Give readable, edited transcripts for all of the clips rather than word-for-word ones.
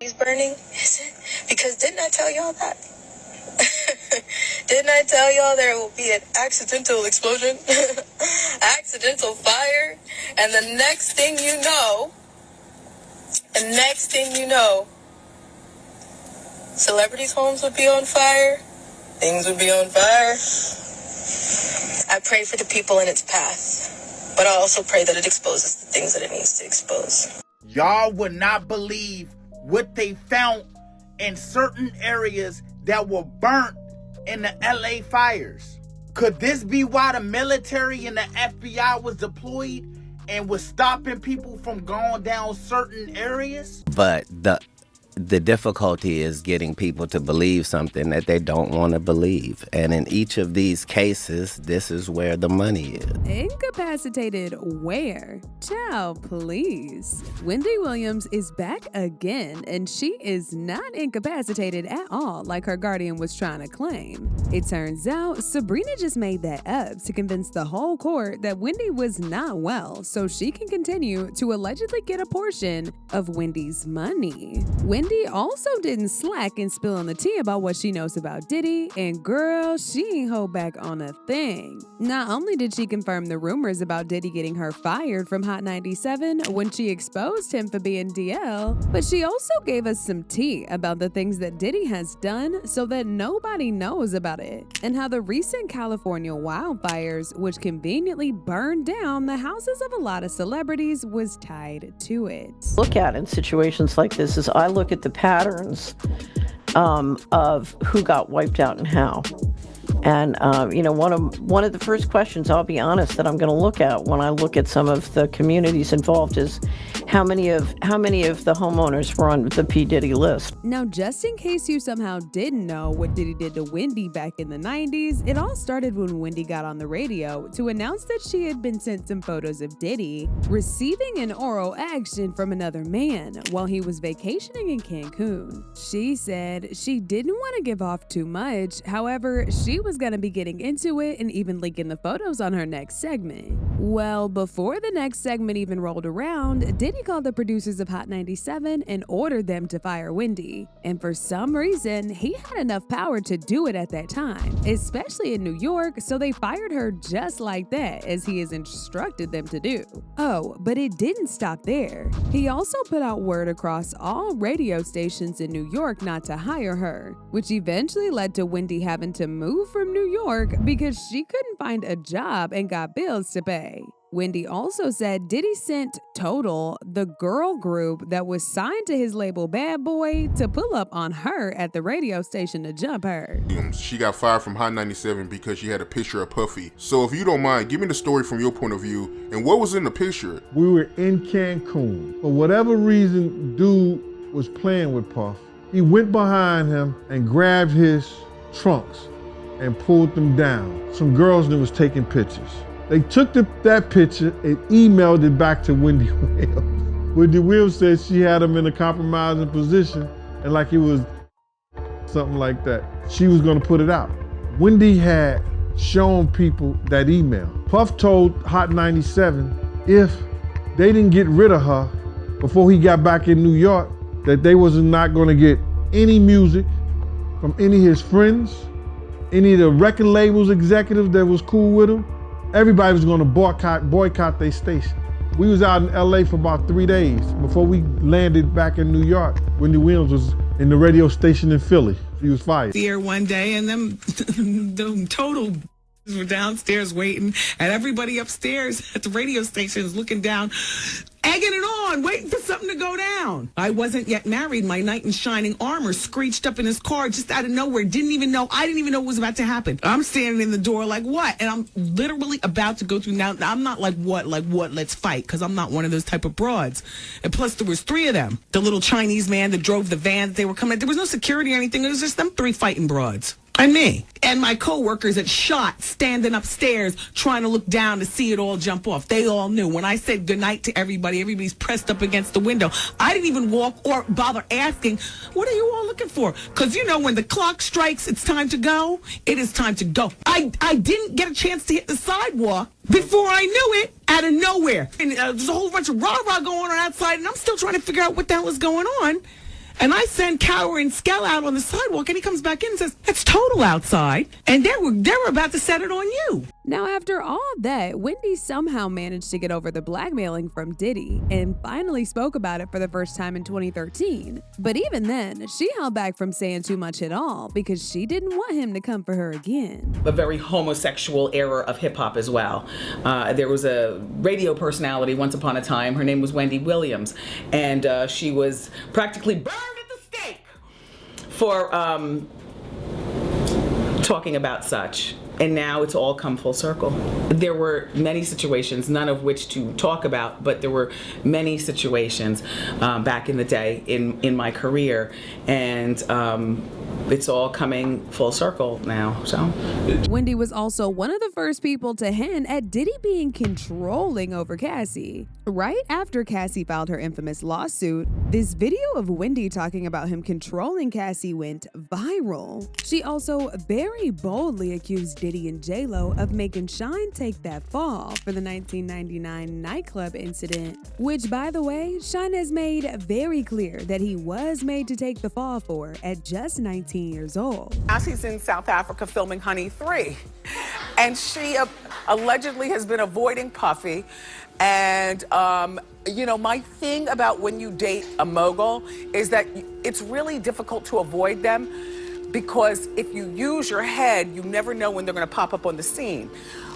He's burning, is it? Because didn't I tell y'all that? Didn't I tell y'all there will be an accidental explosion? Accidental fire? And the next thing you know, celebrities' homes would be on fire. Things would be on fire. I pray for the people in its path, but I also pray that it exposes the things that it needs to expose. Y'all would not believe what they found in certain areas that were burnt in the LA fires. Could this be why the military and the FBI was deployed and was stopping people from going down certain areas? But the difficulty is getting people to believe something that they don't want to believe. And in each of these cases, this is where the money is. Incapacitated where? Child, please. Wendy Williams is back again, and she is not incapacitated at all like her guardian was trying to claim. It turns out Sabrina just made that up to convince the whole court that Wendy was not well so she can continue to allegedly get a portion of Wendy's money. Wendy also didn't slack in spilling the tea about what she knows about Diddy, and girl, she ain't hold back on a thing. Not only did she confirm the rumors about Diddy getting her fired from Hot 97 when she exposed him for being DL, but she also gave us some tea about the things that Diddy has done so that nobody knows about it, and how the recent California wildfires, which conveniently burned down the houses of a lot of celebrities, was tied to it. Look at in situations like this is I look at the patterns of who got wiped out and how. And one of the first questions, I'll be honest, that I'm going to look at when I look at some of the communities involved is how many of the homeowners were on the P. Diddy list. Now, just in case you somehow didn't know what Diddy did to Wendy back in the 90s, it all started when Wendy got on the radio to announce that she had been sent some photos of Diddy receiving an oral action from another man while he was vacationing in Cancun. She said she didn't want to give off too much, however, she was going to be getting into it and even leaking the photos on her next segment. Well, before the next segment even rolled around, Diddy called the producers of Hot 97 and ordered them to fire Wendy. And for some reason, he had enough power to do it at that time, especially in New York, so they fired her just like that, as he has instructed them to do. Oh, but it didn't stop there. He also put out word across all radio stations in New York not to hire her, which eventually led to Wendy having to move from New York because she couldn't find a job and got bills to pay. Wendy also said Diddy sent Total, the girl group that was signed to his label Bad Boy, to pull up on her at the radio station to jump her. She got fired from Hot 97 because she had a picture of Puffy. So if you don't mind, give me the story from your point of view and what was in the picture. We were in Cancun. For whatever reason, dude was playing with Puff. He went behind him and grabbed his trunks and pulled them down. Some girls that was taking pictures. They took that picture and emailed it back to Wendy Williams. Wendy Williams said she had him in a compromising position and like it was something like that. She was gonna put it out. Wendy had shown people that email. Puff told Hot 97 if they didn't get rid of her before he got back in New York, that they was not gonna get any music from any of his friends, any of the record labels executives that was cool with him. Everybody was gonna boycott their station. We was out in LA for about 3 days before we landed back in New York. Wendy Williams was in the radio station in Philly. She was fired. Here one day and them Total were downstairs waiting, and everybody upstairs at the radio station is looking down, egging it on, waiting for something to go down. I wasn't yet married. My knight in shining armor screeched up in his car just out of nowhere. I didn't even know what was about to happen. I'm standing in the door like, what? And I'm literally about to go through. Now, I'm not like, what, let's fight, because I'm not one of those type of broads. And plus, there was 3 of them. The little Chinese man that drove the van that they were coming at. There was no security or anything. It was just them 3 fighting broads. And me. And my coworkers that shot standing upstairs trying to look down to see it all jump off. They all knew. When I said goodnight to everybody, everybody's pressed up against the window. I didn't even walk or bother asking, what are you all looking for? Because, when the clock strikes, it's time to go. It is time to go. I didn't get a chance to hit the sidewalk before I knew it, out of nowhere. And there's a whole bunch of rah-rah going on outside, and I'm still trying to figure out what the hell is going on. And I send Cower and Skell out on the sidewalk, and he comes back in and says, "It's total outside." And they were about to set it on you. Now, after all that, Wendy somehow managed to get over the blackmailing from Diddy and finally spoke about it for the first time in 2013. But even then, she held back from saying too much at all because she didn't want him to come for her again. A very homosexual era of hip hop as well. There was a radio personality once upon a time. Her name was Wendy Williams, and she was practically burned at the stake for talking about such. And now it's all come full circle. There were many situations, none of which to talk about, but there were many situations back in the day in my career, and it's all coming full circle now. So Wendy was also one of the first people to hint at Diddy being controlling over Cassie. Right after Cassie filed her infamous lawsuit, this video of Wendy talking about him controlling Cassie went viral. She also very boldly accused Diddy and J-Lo of making Shine take that fall for the 1999 nightclub incident, which, by the way, Shine has made very clear that he was made to take the fall for at just 19 years old. Cassie's in South Africa filming Honey 3, and she allegedly has been avoiding Puffy. And, you know, my thing about when you date a mogul is that it's really difficult to avoid them, because if you use your head, you never know when they're gonna pop up on the scene.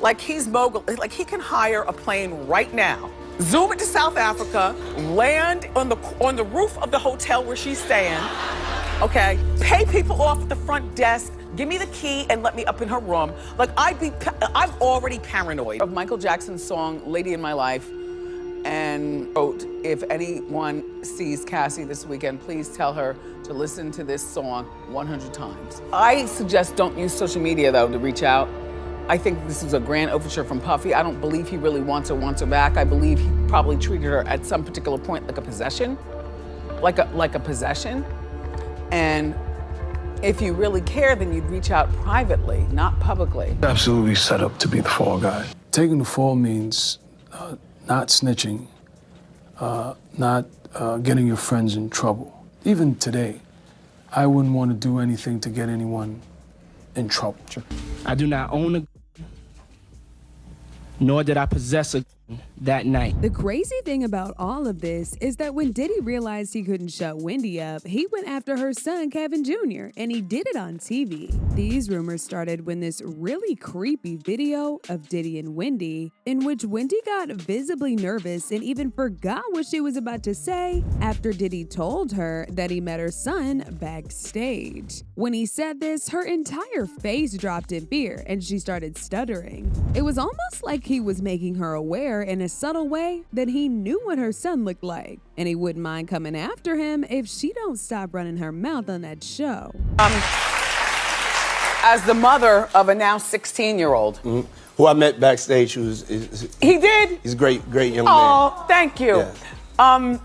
Like, he's mogul, like he can hire a plane right now, zoom into South Africa, land on the roof of the hotel where she's staying, okay, pay people off at the front desk, give me the key and let me up in her room. Like, I'm already paranoid. Of Michael Jackson's song, Lady in My Life, and wrote, if anyone sees Cassie this weekend, please tell her to listen to this song 100 times. I suggest don't use social media, though, to reach out. I think this is a grand overture from Puffy. I don't believe he really wants her back. I believe he probably treated her at some particular point like a possession, like a possession. And if you really care, then you'd reach out privately, not publicly. Absolutely set up to be the fall guy. Taking the fall means not snitching, not getting your friends in trouble. Even today, I wouldn't want to do anything to get anyone in trouble. I do not own a gun, nor did I possess a gun that night. The crazy thing about all of this is that when Diddy realized he couldn't shut Wendy up, he went after her son, Kevin Jr., and he did it on TV. These rumors started when this really creepy video of Diddy and Wendy, in which Wendy got visibly nervous and even forgot what she was about to say after Diddy told her that he met her son backstage. When he said this, her entire face dropped in fear and she started stuttering. It was almost like he was making her aware in a subtle way that he knew what her son looked like, and he wouldn't mind coming after him if she don't stop running her mouth on that show. As the mother of a now 16-year-old. Mm-hmm. Who I met backstage, He did? He's a great young man. Oh, thank you. Yeah.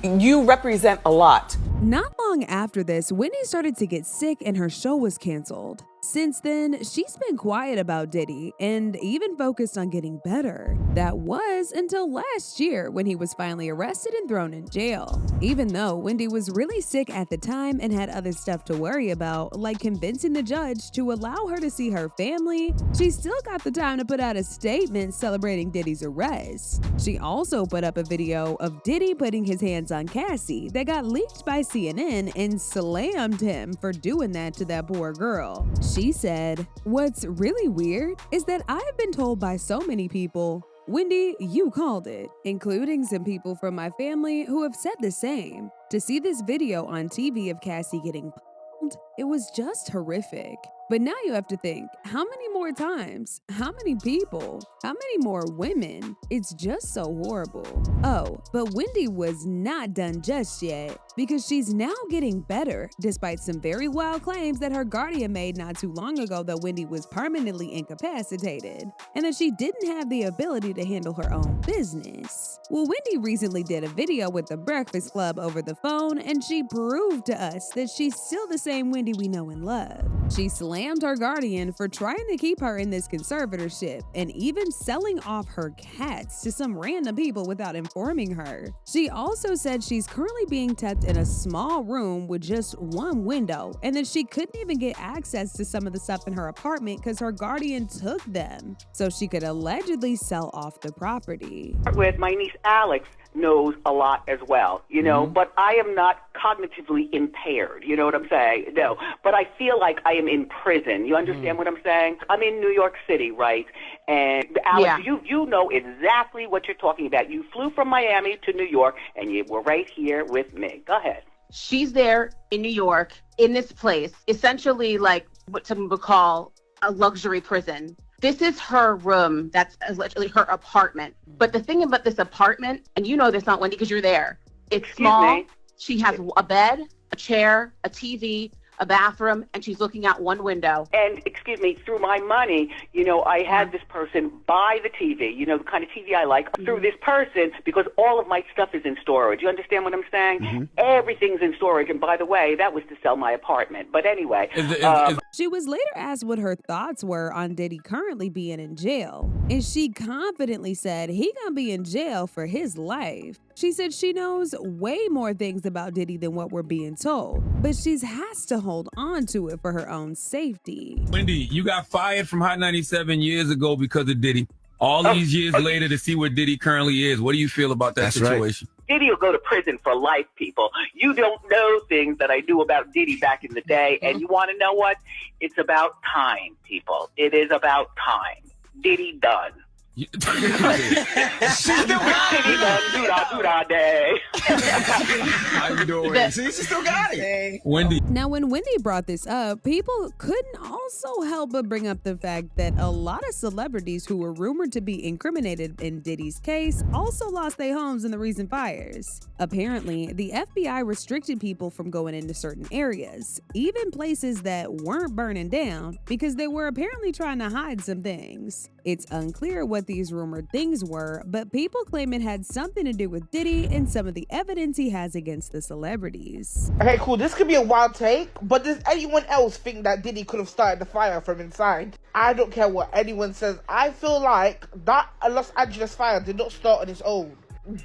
You represent a lot. Not long after this, Wendy started to get sick and her show was canceled. Since then, she's been quiet about Diddy and even focused on getting better. That was until last year when he was finally arrested and thrown in jail. Even though Wendy was really sick at the time and had other stuff to worry about, like convincing the judge to allow her to see her family, she still got the time to put out a statement celebrating Diddy's arrest. She also put up a video of Diddy putting his hands on Cassie that got leaked by CNN and slammed him for doing that to that poor girl. She said, "What's really weird is that I've been told by so many people, Wendy, you called it, including some people from my family who have said the same. To see this video on TV of Cassie getting pulled, it was just horrific." But now you have to think, how many more times? How many people? How many more women? It's just so horrible. Oh, but Wendy was not done just yet, because she's now getting better, despite some very wild claims that her guardian made not too long ago that Wendy was permanently incapacitated, and that she didn't have the ability to handle her own business. Well, Wendy recently did a video with the Breakfast Club over the phone, and she proved to us that she's still the same Wendy we know and love. She slammed slammed her guardian for trying to keep her in this conservatorship and even selling off her cats to some random people without informing her. She also said she's currently being kept in a small room with just one window and that she couldn't even get access to some of the stuff in her apartment because her guardian took them, so she could allegedly sell off the property. With my niece Alex knows a lot as well, you know, but I am not cognitively impaired, you know what I'm saying? No, but I feel like I am in prison. You understand what I'm saying? I'm in New York City, right? And Alex, you know exactly what you're talking about. You flew from Miami to New York and you were right here with me. Go ahead. She's there in New York, in this place, essentially like what some would call a luxury prison. This is her room. That's literally her apartment. But the thing about this apartment, and you know this, not Wendy, because you're there, it's small. She has a bed, a chair, a TV, a bathroom, and she's looking out one window. And, excuse me, through my money, you know, I had this person buy the TV, you know, the kind of TV I like, through this person, because all of my stuff is in storage. You understand what I'm saying? Everything's in storage. And by the way, that was to sell my apartment. But anyway. She was later asked what her thoughts were on Diddy currently being in jail, and she confidently said he gonna be in jail for his life. She said she knows way more things about Diddy than what we're being told, but she has to hold on to it for her own safety. Wendy, you got fired from Hot 97 years ago because of Diddy. All these years later to see where Diddy currently is. What do you feel about that situation? Diddy will go to prison for life, people. You don't know things that I knew about Diddy back in the day, and you want to know what? It's about time, people. It is about time. Diddy done. She's still got it. Day. How you doing? See, she still got it. Wendy. Now, when Wendy brought this up, people couldn't also help but bring up the fact that a lot of celebrities who were rumored to be incriminated in Diddy's case also lost their homes in the recent fires. Apparently, the FBI restricted people from going into certain areas, even places that weren't burning down, because they were apparently trying to hide some things. It's unclear what these rumored things were, but people claim it had something to do with Diddy and some of the evidence he has against the celebrities. Okay, cool. This could be a wild take, but does anyone else think that Diddy could have started the fire from inside? I don't care what anyone says. I feel like that Los Angeles fire did not start on its own.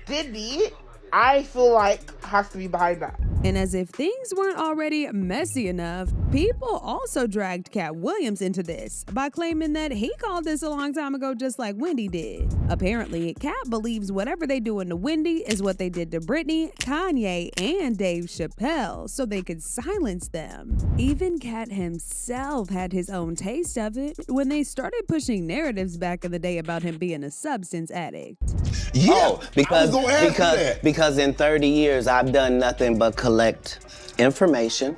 Diddy, I feel like, has to be behind that. And as if things weren't already messy enough, people also dragged Katt Williams into this by claiming that he called this a long time ago just like Wendy did. Apparently, Katt believes whatever they doing to Wendy is what they did to Britney, Kanye, and Dave Chappelle so they could silence them. Even Katt himself had his own taste of it when they started pushing narratives back in the day about him being a substance addict. Yeah, because in 30 years I've done nothing but collect information,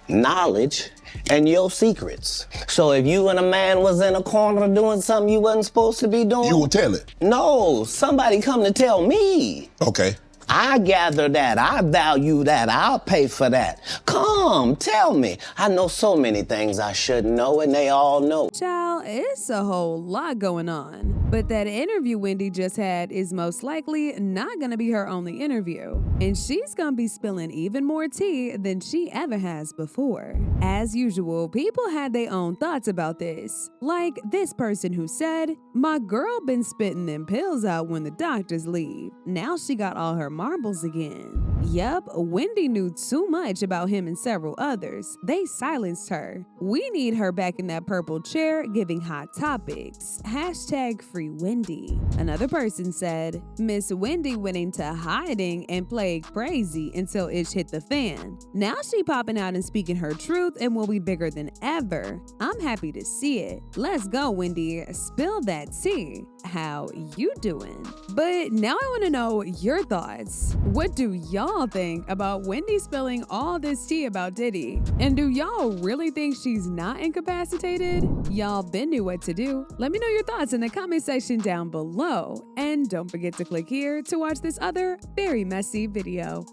knowledge, and your secrets. So if you and a man was in a corner doing something you wasn't supposed to be doing, you will tell it. No, somebody come to tell me. Okay. I gather that, I value that, I'll pay for that. Come, tell me. I know so many things I shouldn't know, and they all know. Child, it's a whole lot going on. But that interview Wendy just had is most likely not gonna be her only interview. And she's gonna be spilling even more tea than she ever has before. As usual, people had their own thoughts about this. Like this person who said, "My girl been spitting them pills out when the doctors leave. Now she got all her marbles again." Yup, Wendy knew too much about him and several others. They silenced her. We need her back in that purple chair giving hot topics. #free Wendy. Another person said, "Miss Wendy went into hiding and played crazy until it hit the fan. Now she popping out and speaking her truth and will be bigger than ever. I'm happy to see it. Let's go, Wendy. Spill that tea. How you doing?" But now I want to know your thoughts. What do y'all think about Wendy spilling all this tea about Diddy? And do y'all really think she's not incapacitated? Y'all been knew what to do. Let me know your thoughts in the comment section down below. And don't forget to click here to watch this other very messy video.